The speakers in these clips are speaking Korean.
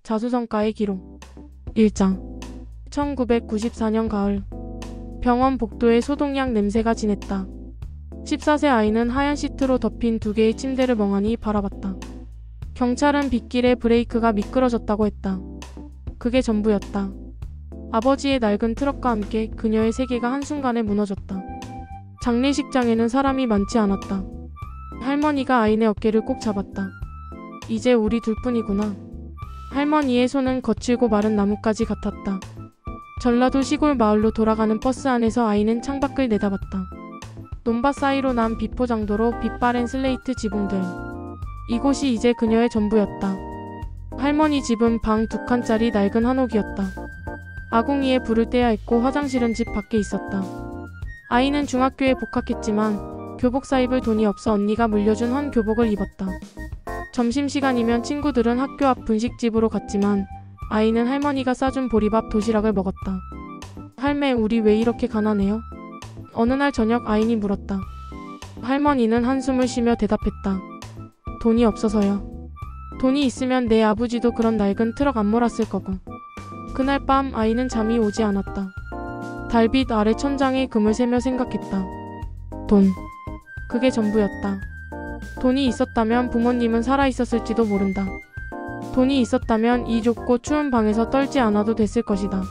자수성가의 기록 1장 1994년 가을 병원 복도에 소독약 냄새가 진했다. 14세 아이는 하얀 시트로 덮인 두 개의 침대를 멍하니 바라봤다. 경찰은 빗길에 브레이크가 미끄러졌다고 했다. 그게 전부였다. 아버지의 낡은 트럭과 함께 그녀의 세계가 한순간에 무너졌다. 장례식장에는 사람이 많지 않았다. 할머니가 아이네 어깨를 꼭 잡았다. 이제 우리 둘뿐이구나. 할머니의 손은 거칠고 마른 나뭇가지 같았다. 전라도 시골 마을로 돌아가는 버스 안에서 아이는 창밖을 내다봤다. 논밭 사이로 난 비포장도로 빛바랜 슬레이트 지붕들. 이곳이 이제 그녀의 전부였다. 할머니 집은 방 2칸짜리 낡은 한옥이었다. 아궁이에 불을 떼야 했고 화장실은 집 밖에 있었다. 아이는 중학교에 복학했지만 교복 사입을 돈이 없어 언니가 물려준 헌 교복을 입었다. 점심시간이면 친구들은 학교 앞 분식집으로 갔지만 아이는 할머니가 싸준 보리밥 도시락을 먹었다. 할매, 우리 왜 이렇게 가난해요? 어느 날 저녁 아인이 물었다. 할머니는 한숨을 쉬며 대답했다. 돈이 없어서요. 돈이 있으면 내 아버지도 그런 낡은 트럭 안 몰았을 거고. 그날 밤 아이는 잠이 오지 않았다. 달빛 아래 천장에 금을 세며 생각했다. 돈. 그게 전부였다. 돈이 있었다면 부모님은 살아있었을지도 모른다. 돈이 있었다면 이 좁고 추운 방에서 떨지 않아도 됐을 것이다.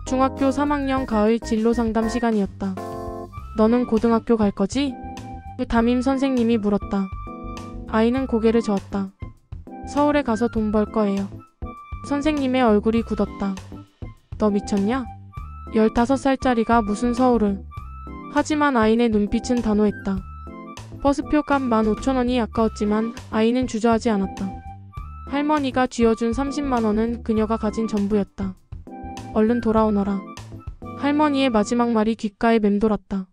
중학교 3학년 가을 진로 상담 시간이었다. 너는 고등학교 갈 거지? 담임 선생님이 물었다. 아이는 고개를 저었다. 서울에 가서 돈 벌 거예요. 선생님의 얼굴이 굳었다. 너 미쳤냐? 15살짜리가 무슨 서울을. 하지만 아이의 눈빛은 단호했다. 버스표 값 15,000원이 아까웠지만 아이는 주저하지 않았다. 할머니가 쥐어준 30만원은 그녀가 가진 전부였다. 얼른 돌아오너라. 할머니의 마지막 말이 귓가에 맴돌았다.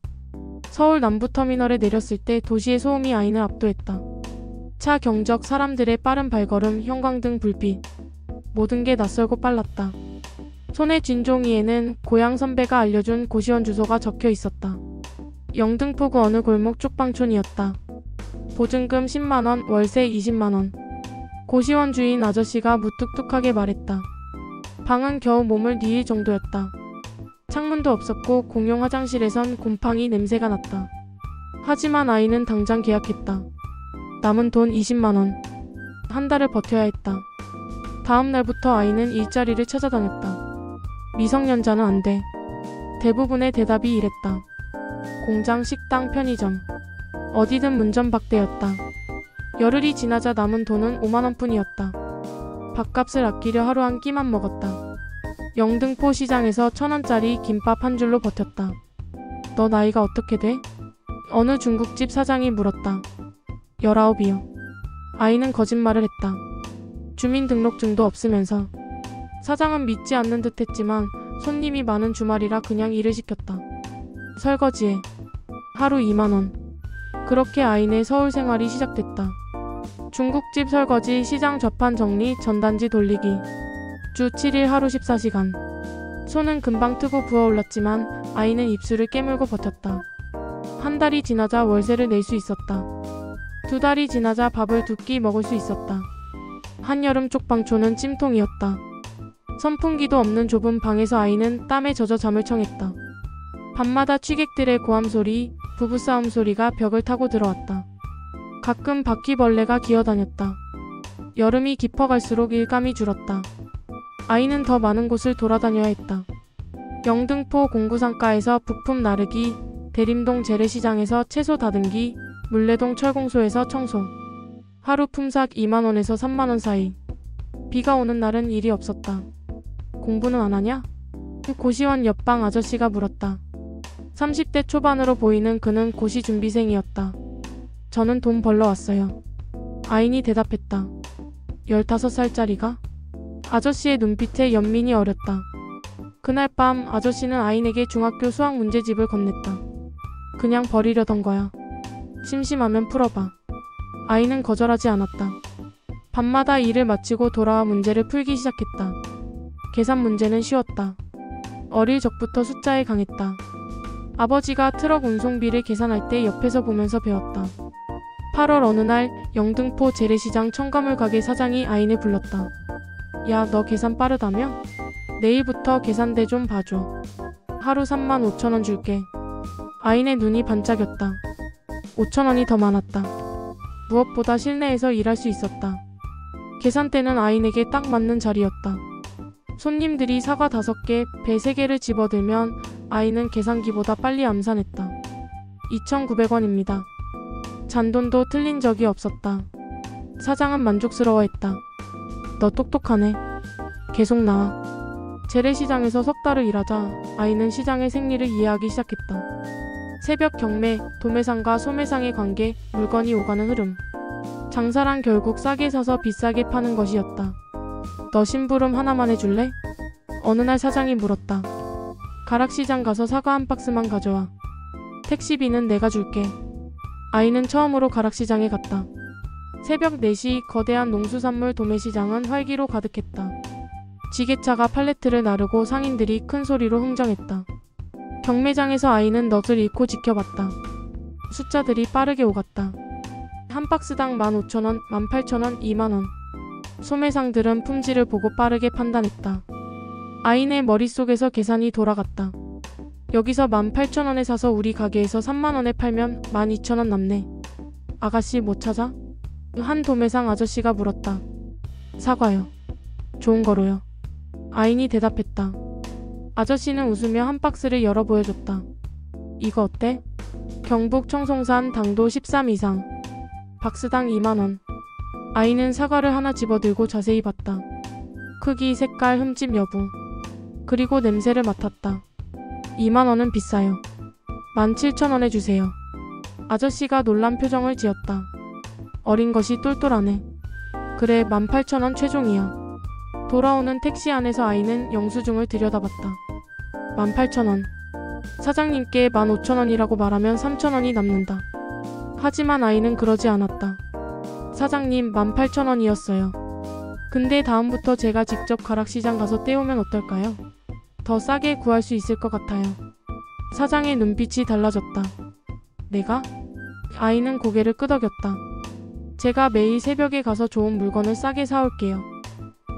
서울 남부터미널에 내렸을 때 도시의 소음이 아이를 압도했다. 차 경적, 사람들의 빠른 발걸음, 형광등 불빛. 모든 게 낯설고 빨랐다. 손에 쥔 종이에는 고향 선배가 알려준 고시원 주소가 적혀 있었다. 영등포구 어느 골목 쪽방촌이었다. 보증금 10만원, 월세 20만원. 고시원 주인 아저씨가 무뚝뚝하게 말했다. 방은 겨우 몸을 뉘일 정도였다. 창문도 없었고 공용 화장실에선 곰팡이 냄새가 났다. 하지만 아이는 당장 계약했다. 남은 돈 20만원. 한 달을 버텨야 했다. 다음 날부터 아이는 일자리를 찾아다녔다. 미성년자는 안 돼. 대부분의 대답이 이랬다. 공장, 식당, 편의점. 어디든 문전박대였다. 열흘이 지나자 남은 돈은 5만원뿐이었다. 밥값을 아끼려 하루 한 끼만 먹었다. 영등포 시장에서 1,000원짜리 김밥 한 줄로 버텼다. 너 나이가 어떻게 돼? 어느 중국집 사장이 물었다. 19이요. 아이는 거짓말을 했다. 주민등록증도 없으면서. 사장은 믿지 않는 듯 했지만 손님이 많은 주말이라 그냥 일을 시켰다. 설거지에 하루 2만원. 그렇게 아이네 서울 생활이 시작됐다. 중국집 설거지, 시장 좌판 정리, 전단지 돌리기. 주 7일 하루 14시간. 손은 금방 트고 부어올랐지만 아이는 입술을 깨물고 버텼다. 한 달이 지나자 월세를 낼 수 있었다. 2달이 지나자 밥을 2끼 먹을 수 있었다. 한여름 쪽방촌은 찜통이었다. 선풍기도 없는 좁은 방에서 아이는 땀에 젖어 잠을 청했다. 밤마다 취객들의 고함 소리, 부부싸움 소리가 벽을 타고 들어왔다. 가끔 바퀴벌레가 기어다녔다. 여름이 깊어갈수록 일감이 줄었다. 아이는 더 많은 곳을 돌아다녀야 했다. 영등포 공구상가에서 부품 나르기, 대림동 재래시장에서 채소 다듬기, 물레동 철공소에서 청소. 하루 품삯 2만원에서 3만원 사이. 비가 오는 날은 일이 없었다. 공부는 안 하냐? 고시원 옆방 아저씨가 물었다. 30대 초반으로 보이는 그는 고시 준비생이었다. 저는 돈 벌러 왔어요. 아인이 대답했다. 15살짜리가? 아저씨의 눈빛에 연민이 어렸다. 그날 밤 아저씨는 아인에게 중학교 수학 문제집을 건넸다. 그냥 버리려던 거야. 심심하면 풀어봐. 아이는 거절하지 않았다. 밤마다 일을 마치고 돌아와 문제를 풀기 시작했다. 계산 문제는 쉬웠다. 어릴 적부터 숫자에 강했다. 아버지가 트럭 운송비를 계산할 때 옆에서 보면서 배웠다. 8월 어느 날 영등포 재래시장 첨가물 가게 사장이 아인을 불렀다. 야, 너 계산 빠르다며? 내일부터 계산대 좀 봐줘. 하루 35,000원 줄게. 아인의 눈이 반짝였다. 5,000원이 더 많았다. 무엇보다 실내에서 일할 수 있었다. 계산대는 아인에게 딱 맞는 자리였다. 손님들이 사과 5개, 배 3개를 집어들면 아인은 계산기보다 빨리 암산했다. 2,900원입니다. 잔돈도 틀린 적이 없었다. 사장은 만족스러워했다. 너 똑똑하네. 계속 나와. 재래시장에서 석 달을 일하자 아인은 시장의 생리를 이해하기 시작했다. 새벽 경매, 도매상과 소매상의 관계, 물건이 오가는 흐름. 장사란 결국 싸게 사서 비싸게 파는 것이었다. 너 심부름 하나만 해줄래? 어느 날 사장이 물었다. 가락시장 가서 사과 한 박스만 가져와. 택시비는 내가 줄게. 아이는 처음으로 가락시장에 갔다. 새벽 4시 거대한 농수산물 도매시장은 활기로 가득했다. 지게차가 팔레트를 나르고 상인들이 큰 소리로 흥정했다. 경매장에서 아이는 넋을 잃고 지켜봤다. 숫자들이 빠르게 오갔다. 한 박스당 15,000원, 18,000원, 2만원. 소매상들은 품질을 보고 빠르게 판단했다. 아인의 머릿속에서 계산이 돌아갔다. 여기서 18,000원에 사서 우리 가게에서 3만원에 팔면 12,000원 남네. 아가씨 뭐 찾아? 한 도매상 아저씨가 물었다. 사과요. 좋은 거로요. 아인이 대답했다. 아저씨는 웃으며 한 박스를 열어 보여줬다. 이거 어때? 경북 청송산 당도 13 이상. 박스당 2만원. 아이는 사과를 하나 집어들고 자세히 봤다. 크기, 색깔, 흠집 여부. 그리고 냄새를 맡았다. 2만원은 비싸요. 17,000원에 주세요. 아저씨가 놀란 표정을 지었다. 어린 것이 똘똘하네. 그래, 18,000원 최종이야. 돌아오는 택시 안에서 아이는 영수증을 들여다봤다. 18,000원. 사장님께 15,000원이라고 말하면 3,000원이 남는다. 하지만 아이는 그러지 않았다. 사장님, 18,000원이었어요. 근데 다음부터 제가 직접 가락시장 가서 떼오면 어떨까요? 더 싸게 구할 수 있을 것 같아요. 사장의 눈빛이 달라졌다. 내가? 아이는 고개를 끄덕였다. 제가 매일 새벽에 가서 좋은 물건을 싸게 사올게요.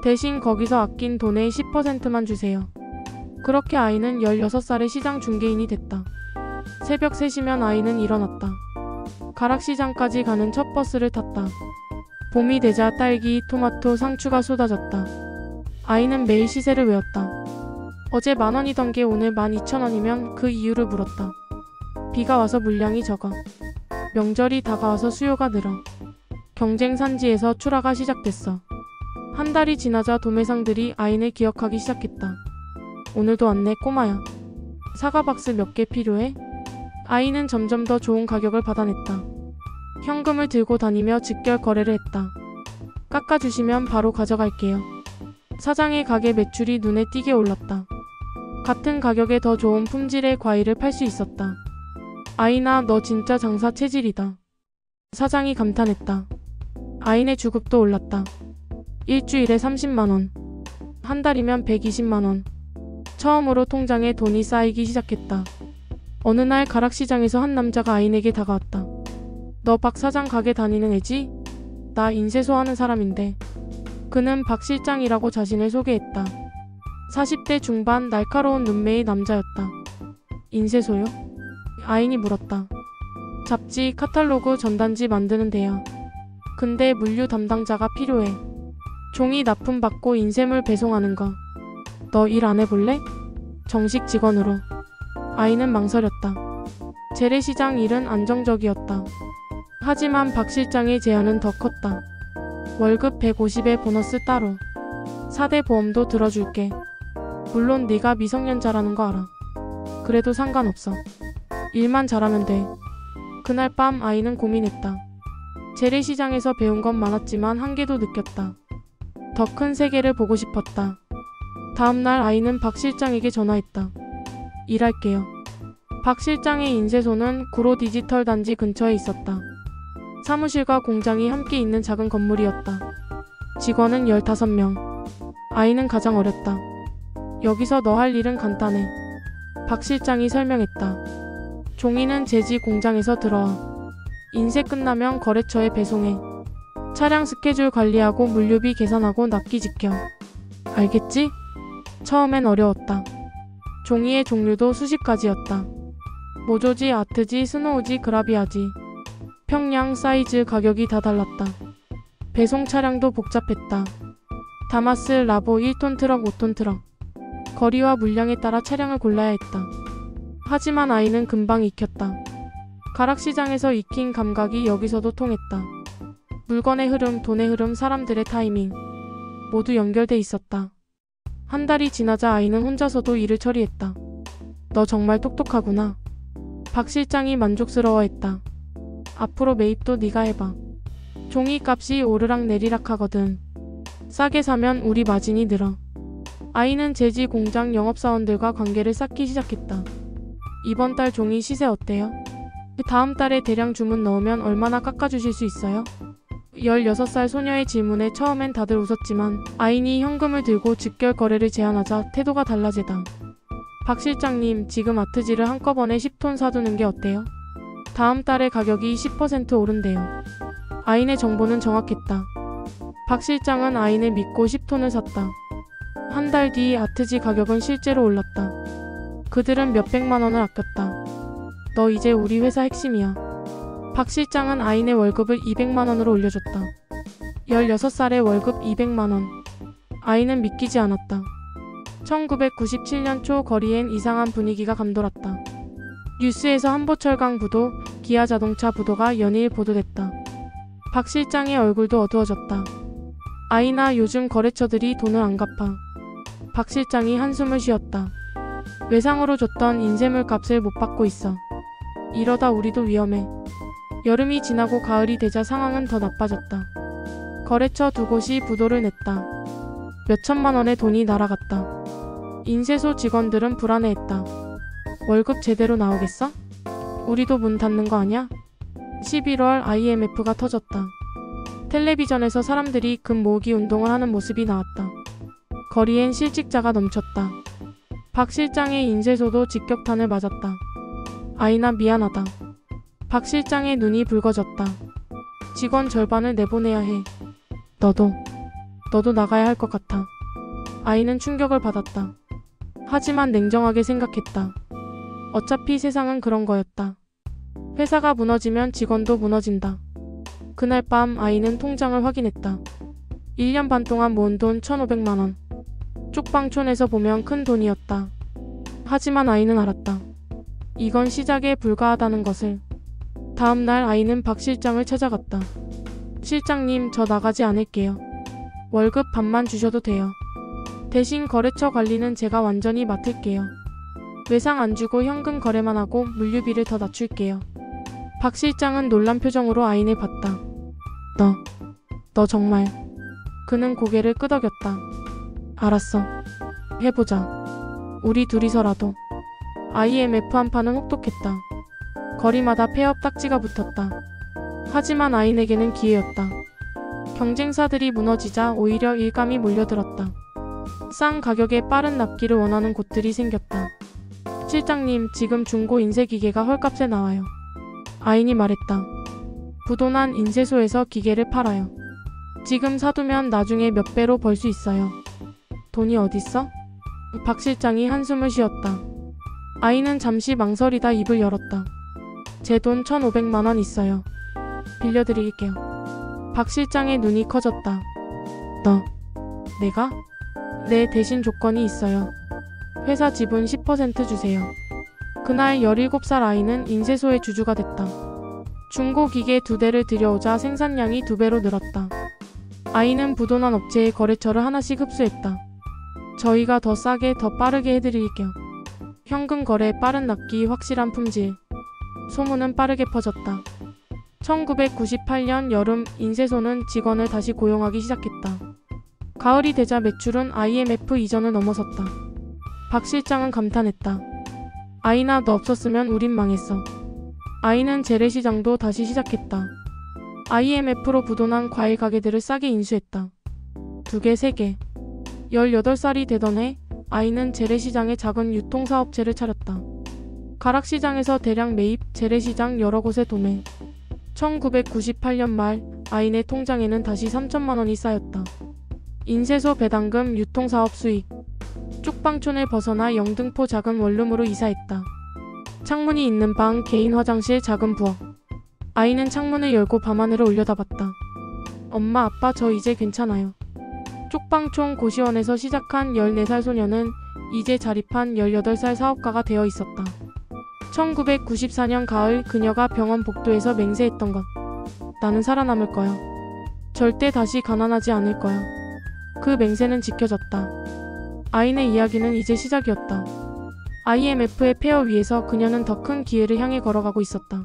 대신 거기서 아낀 돈의 10%만 주세요. 그렇게 아이는 16살의 시장 중개인이 됐다. 새벽 3시면 아이는 일어났다. 가락시장까지 가는 첫 버스를 탔다. 봄이 되자 딸기, 토마토, 상추가 쏟아졌다. 아이는 매일 시세를 외웠다. 어제 10,000원이던 게 오늘 12,000원이면 그 이유를 물었다. 비가 와서 물량이 적어. 명절이 다가와서 수요가 늘어. 경쟁 산지에서 출하가 시작됐어. 한 달이 지나자 도매상들이 아인을 기억하기 시작했다. 오늘도 왔네, 꼬마야. 사과 박스 몇 개 필요해? 아이는 점점 더 좋은 가격을 받아냈다. 현금을 들고 다니며 직결 거래를 했다. 깎아주시면 바로 가져갈게요. 사장의 가게 매출이 눈에 띄게 올랐다. 같은 가격에 더 좋은 품질의 과일을 팔 수 있었다. 아이나, 너 진짜 장사 체질이다. 사장이 감탄했다. 아인의 주급도 올랐다. 일주일에 30만원. 한 달이면 120만원. 처음으로 통장에 돈이 쌓이기 시작했다. 어느 날 가락시장에서 한 남자가 아인에게 다가왔다. 너 박 사장 가게 다니는 애지? 나 인쇄소 하는 사람인데. 그는 박 실장이라고 자신을 소개했다. 40대 중반 날카로운 눈매의 남자였다. 인쇄소요? 아인이 물었다. 잡지, 카탈로그, 전단지 만드는 데야. 근데 물류 담당자가 필요해. 종이 납품받고 인쇄물 배송하는 거. 너 일 안 해볼래? 정식 직원으로. 아이는 망설였다. 재래시장 일은 안정적이었다. 하지만 박 실장의 제안은 더 컸다. 월급 150에 보너스 따로. 4대 보험도 들어줄게. 물론 네가 미성년자라는 거 알아. 그래도 상관없어. 일만 잘하면 돼. 그날 밤 아이는 고민했다. 재래시장에서 배운 건 많았지만 한계도 느꼈다. 더 큰 세계를 보고 싶었다. 다음날 아이는 박 실장에게 전화했다. 일할게요. 박 실장의 인쇄소는 구로 디지털 단지 근처에 있었다. 사무실과 공장이 함께 있는 작은 건물이었다. 직원은 15명. 아이는 가장 어렸다. 여기서 너 할 일은 간단해. 박 실장이 설명했다. 종이는 제지 공장에서 들어와. 인쇄 끝나면 거래처에 배송해. 차량 스케줄 관리하고 물류비 계산하고 납기 지켜. 알겠지? 처음엔 어려웠다. 종이의 종류도 수십 가지였다. 모조지, 아트지, 스노우지, 그라비아지. 평량, 사이즈, 가격이 다 달랐다. 배송 차량도 복잡했다. 다마스, 라보, 1톤 트럭, 5톤 트럭. 거리와 물량에 따라 차량을 골라야 했다. 하지만 아이는 금방 익혔다. 가락시장에서 익힌 감각이 여기서도 통했다. 물건의 흐름, 돈의 흐름, 사람들의 타이밍. 모두 연결돼 있었다. 한 달이 지나자 아이는 혼자서도 일을 처리했다. 너 정말 똑똑하구나. 박 실장이 만족스러워했다. 앞으로 매입도 네가 해봐. 종이값이 오르락 내리락 하거든. 싸게 사면 우리 마진이 늘어. 아이는 제지 공장 영업사원들과 관계를 쌓기 시작했다. 이번 달 종이 시세 어때요? 다음 달에 대량 주문 넣으면 얼마나 깎아주실 수 있어요? 16살 소녀의 질문에 처음엔 다들 웃었지만 아인이 현금을 들고 직결 거래를 제안하자 태도가 달라지다. 박 실장님, 지금 아트지를 한꺼번에 10톤 사두는 게 어때요? 다음 달에 가격이 10% 오른대요. 아인의 정보는 정확했다. 박 실장은 아인을 믿고 10톤을 샀다. 한 달 뒤 아트지 가격은 실제로 올랐다. 그들은 몇백만 원을 아꼈다. 너 이제 우리 회사 핵심이야. 박 실장은 아인의 월급을 200만 원으로 올려줬다. 16살에 월급 200만 원. 아인은 믿기지 않았다. 1997년 초 거리엔 이상한 분위기가 감돌았다. 뉴스에서 한보철강 부도, 기아자동차 부도가 연일 보도됐다. 박 실장의 얼굴도 어두워졌다. 아이나 요즘 거래처들이 돈을 안 갚아. 박 실장이 한숨을 쉬었다. 외상으로 줬던 인쇄물 값을 못 받고 있어. 이러다 우리도 위험해. 여름이 지나고 가을이 되자 상황은 더 나빠졌다. 거래처 두 곳이 부도를 냈다. 몇천만 원의 돈이 날아갔다. 인쇄소 직원들은 불안해했다. 월급 제대로 나오겠어? 우리도 문 닫는 거 아냐? 11월 IMF가 터졌다. 텔레비전에서 사람들이 금 모으기 운동을 하는 모습이 나왔다. 거리엔 실직자가 넘쳤다. 박 실장의 인쇄소도 직격탄을 맞았다. 아이나 미안하다. 박 실장의 눈이 붉어졌다. 직원 절반을 내보내야 해. 너도 나가야 할 것 같아. 아이는 충격을 받았다. 하지만 냉정하게 생각했다. 어차피 세상은 그런 거였다. 회사가 무너지면 직원도 무너진다. 그날 밤 아이는 통장을 확인했다. 1년 반 동안 모은 돈 1,500만 원. 쪽방촌에서 보면 큰 돈이었다. 하지만 아이는 알았다. 이건 시작에 불과하다는 것을. 다음 날 아이는 박 실장을 찾아갔다. 실장님, 저 나가지 않을게요. 월급 반만 주셔도 돼요. 대신 거래처 관리는 제가 완전히 맡을게요. 외상 안 주고 현금 거래만 하고 물류비를 더 낮출게요. 박 실장은 놀란 표정으로 아인을 봤다. 너 정말. 그는 고개를 끄덕였다. 알았어. 해보자. 우리 둘이서라도. IMF 한파는 혹독했다. 거리마다 폐업 딱지가 붙었다. 하지만 아인에게는 기회였다. 경쟁사들이 무너지자 오히려 일감이 몰려들었다. 싼 가격에 빠른 납기를 원하는 곳들이 생겼다. 실장님, 지금 중고 인쇄 기계가 헐값에 나와요. 아인이 말했다. 부도난 인쇄소에서 기계를 팔아요. 지금 사두면 나중에 몇 배로 벌 수 있어요. 돈이 어딨어? 박 실장이 한숨을 쉬었다. 아이는 잠시 망설이다 입을 열었다. 제 돈 1,500만 원 있어요. 빌려드릴게요. 박 실장의 눈이 커졌다. 내가? 네, 대신 조건이 있어요. 회사 지분 10% 주세요. 그날 17살 아이는 인쇄소의 주주가 됐다. 중고 기계 2대를 들여오자 생산량이 2배로 늘었다. 아이는 부도난 업체의 거래처를 하나씩 흡수했다. 저희가 더 싸게 더 빠르게 해드릴게요. 현금 거래, 빠른 납기, 확실한 품질. 소문은 빠르게 퍼졌다. 1998년 여름 인쇄소는 직원을 다시 고용하기 시작했다. 가을이 되자 매출은 IMF 이전을 넘어섰다. 박 실장은 감탄했다. 아이나, 너 없었으면 우린 망했어. 아이는 재래시장도 다시 시작했다. IMF로 부도난 과일 가게들을 싸게 인수했다. 2개, 3개. 18살이 되던 해 아이는 재래시장의 작은 유통사업체를 차렸다. 가락시장에서 대량 매입, 재래시장 여러 곳에 도매. 1998년 말 아인의 통장에는 다시 3천만 원이 쌓였다. 인쇄소 배당금, 유통사업 수익. 쪽방촌을 벗어나 영등포 작은 원룸으로 이사했다. 창문이 있는 방, 개인 화장실, 작은 부엌. 아이는 창문을 열고 밤하늘을 올려다봤다. 엄마, 아빠, 저 이제 괜찮아요. 쪽방촌 고시원에서 시작한 14살 소녀는 이제 자립한 18살 사업가가 되어 있었다. 1994년 가을, 그녀가 병원 복도에서 맹세했던 것. 나는 살아남을 거야. 절대 다시 가난하지 않을 거야. 그 맹세는 지켜졌다. 아인의 이야기는 이제 시작이었다. IMF의 폐허 위에서 그녀는 더 큰 기회를 향해 걸어가고 있었다.